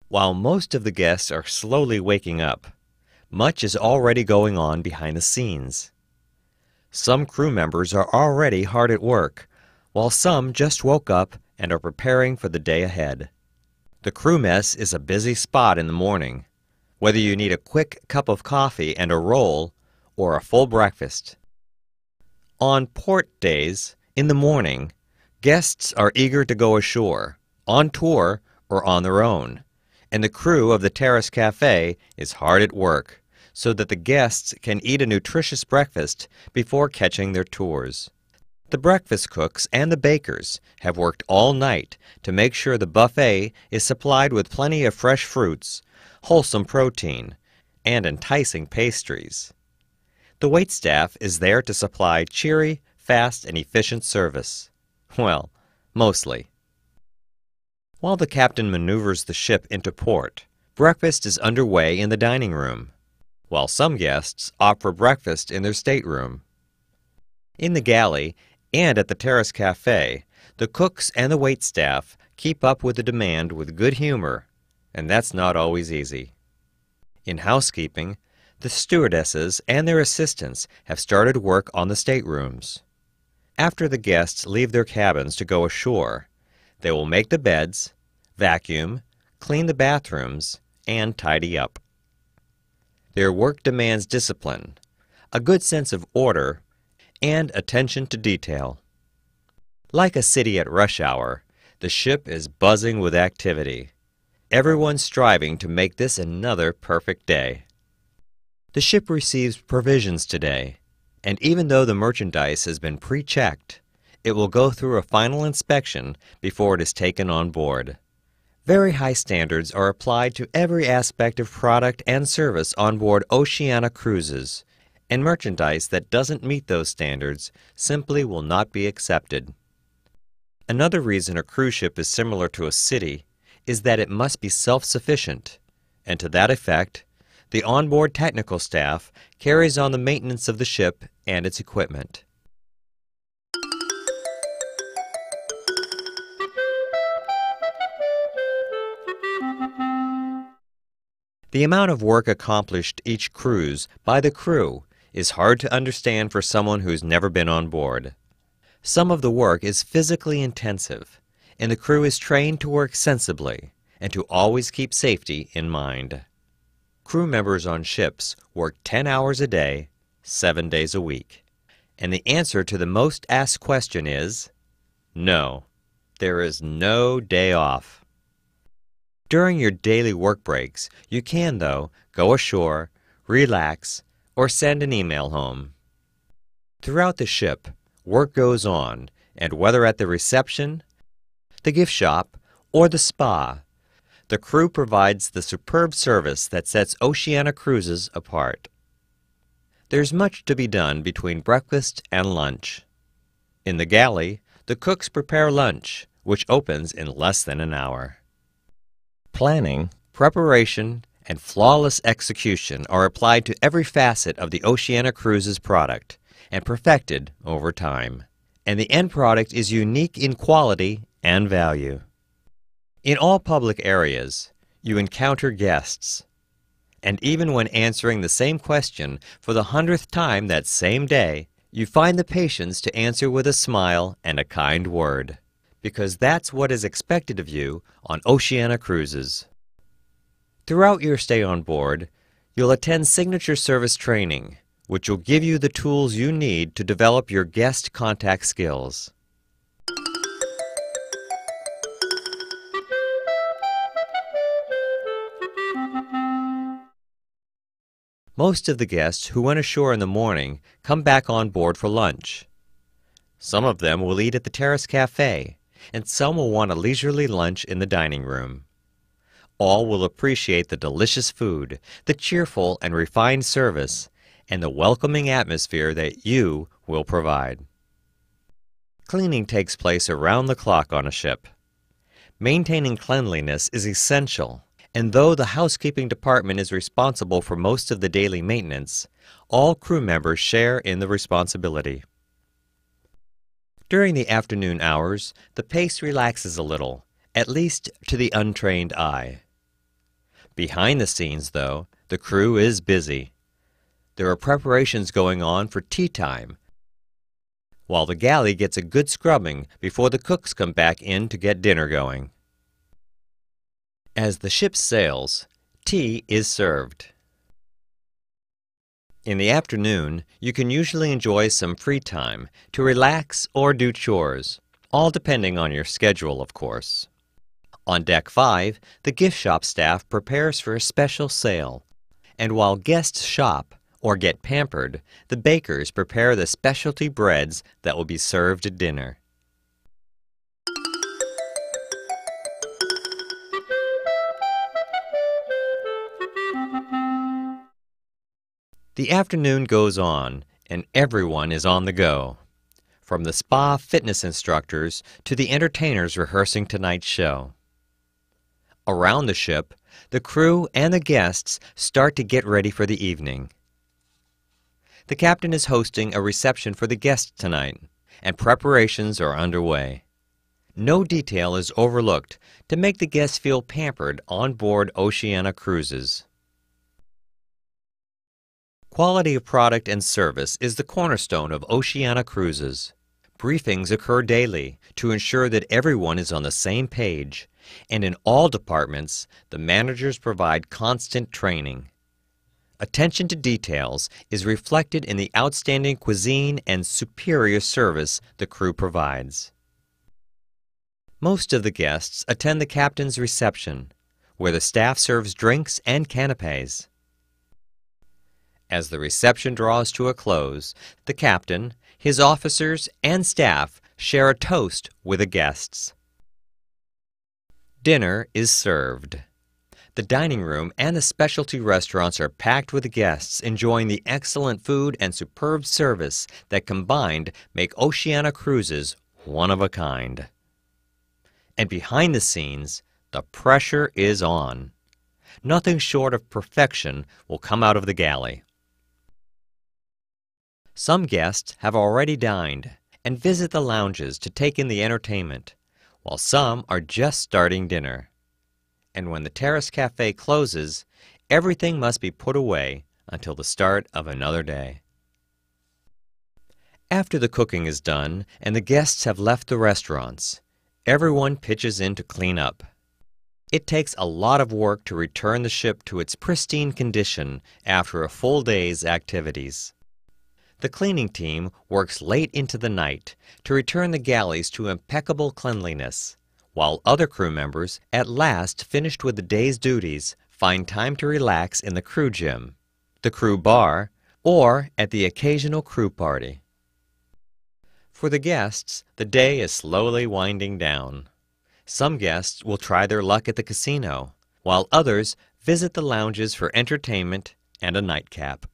While most of the guests are slowly waking up, much is already going on behind the scenes. Some crew members are already hard at work, while some just woke up and are preparing for the day ahead. The crew mess is a busy spot in the morning, whether you need a quick cup of coffee and a roll or a full breakfast. On port days, in the morning, guests are eager to go ashore, on tour or on their own, and the crew of the Terrace Cafe is hard at work so that the guests can eat a nutritious breakfast before catching their tours. The breakfast cooks and the bakers have worked all night to make sure the buffet is supplied with plenty of fresh fruits, wholesome protein, and enticing pastries. The waitstaff is there to supply cheery, fast, and efficient service. Well, mostly. While the captain maneuvers the ship into port, breakfast is underway in the dining room, while some guests opt for breakfast in their stateroom. In the galley and at the Terrace Cafe, the cooks and the waitstaff keep up with the demand with good humor, and that's not always easy. In housekeeping, the stewardesses and their assistants have started work on the staterooms. After the guests leave their cabins to go ashore, they will make the beds, vacuum, clean the bathrooms, and tidy up. Their work demands discipline, a good sense of order, and attention to detail. Like a city at rush hour, the ship is buzzing with activity. Everyone's striving to make this another perfect day. The ship receives provisions today, and even though the merchandise has been pre-checked, it will go through a final inspection before it is taken on board. Very high standards are applied to every aspect of product and service on board Oceania cruises, and merchandise that doesn't meet those standards simply will not be accepted. Another reason a cruise ship is similar to a city is that it must be self-sufficient, and to that effect, the onboard technical staff carries on the maintenance of the ship and its equipment. The amount of work accomplished each cruise by the crew is hard to understand for someone who's never been on board. Some of the work is physically intensive, and the crew is trained to work sensibly and to always keep safety in mind. Crew members on ships work 10 hours a day, 7 days a week. And the answer to the most asked question is, no. There is no day off. During your daily work breaks, you can, though, go ashore, relax, or send an email home. Throughout the ship, work goes on, and whether at the reception, the gift shop, or the spa, the crew provides the superb service that sets Oceania Cruises apart. There's much to be done between breakfast and lunch. In the galley, the cooks prepare lunch, which opens in less than an hour. Planning, preparation, and flawless execution are applied to every facet of the Oceania Cruises product and perfected over time. And the end product is unique in quality and value. In all public areas, you encounter guests. And even when answering the same question for the 100th time that same day, you find the patience to answer with a smile and a kind word, because that's what is expected of you on Oceania Cruises. Throughout your stay on board, you'll attend signature service training, which will give you the tools you need to develop your guest contact skills. Most of the guests who went ashore in the morning come back on board for lunch. Some of them will eat at the Terrace Cafe, and some will want a leisurely lunch in the dining room. All will appreciate the delicious food, the cheerful and refined service, and the welcoming atmosphere that you will provide. Cleaning takes place around the clock on a ship. Maintaining cleanliness is essential, and though the housekeeping department is responsible for most of the daily maintenance, all crew members share in the responsibility. During the afternoon hours, the pace relaxes a little, at least to the untrained eye. Behind the scenes, though, the crew is busy. There are preparations going on for tea time, while the galley gets a good scrubbing before the cooks come back in to get dinner going. As the ship sails, tea is served. In the afternoon, you can usually enjoy some free time to relax or do chores, all depending on your schedule, of course. On Deck 5, the gift shop staff prepares for a special sale, and while guests shop or get pampered, the bakers prepare the specialty breads that will be served at dinner. The afternoon goes on, and everyone is on the go, from the spa fitness instructors to the entertainers rehearsing tonight's show. Around the ship, the crew and the guests start to get ready for the evening. The captain is hosting a reception for the guests tonight, and preparations are underway. No detail is overlooked to make the guests feel pampered on board Oceania cruises. Quality of product and service is the cornerstone of Oceania cruises. Briefings occur daily to ensure that everyone is on the same page, and in all departments, the managers provide constant training. Attention to details is reflected in the outstanding cuisine and superior service the crew provides. Most of the guests attend the captain's reception, where the staff serves drinks and canapes. As the reception draws to a close, the captain, his officers, and staff share a toast with the guests. Dinner is served. The dining room and the specialty restaurants are packed with guests enjoying the excellent food and superb service that combined make Oceania cruises one of a kind. And behind the scenes, the pressure is on. Nothing short of perfection will come out of the galley. Some guests have already dined and visit the lounges to take in the entertainment, while some are just starting dinner. And when the Terrace Cafe closes, everything must be put away until the start of another day. After the cooking is done and the guests have left the restaurants, everyone pitches in to clean up. It takes a lot of work to return the ship to its pristine condition after a full day's activities. The cleaning team works late into the night to return the galleys to impeccable cleanliness, while other crew members, at last finished with the day's duties, find time to relax in the crew gym, the crew bar, or at the occasional crew party. For the guests, the day is slowly winding down. Some guests will try their luck at the casino, while others visit the lounges for entertainment and a nightcap.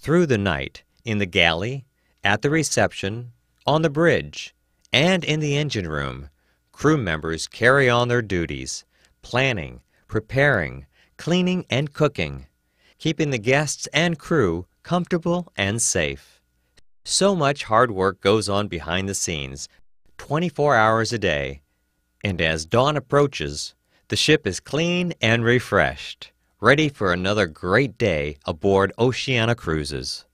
Through the night, in the galley, at the reception, on the bridge, and in the engine room, crew members carry on their duties, planning, preparing, cleaning, and cooking, keeping the guests and crew comfortable and safe. So much hard work goes on behind the scenes, 24 hours a day, and as dawn approaches, the ship is clean and refreshed, ready for another great day aboard Oceania cruises.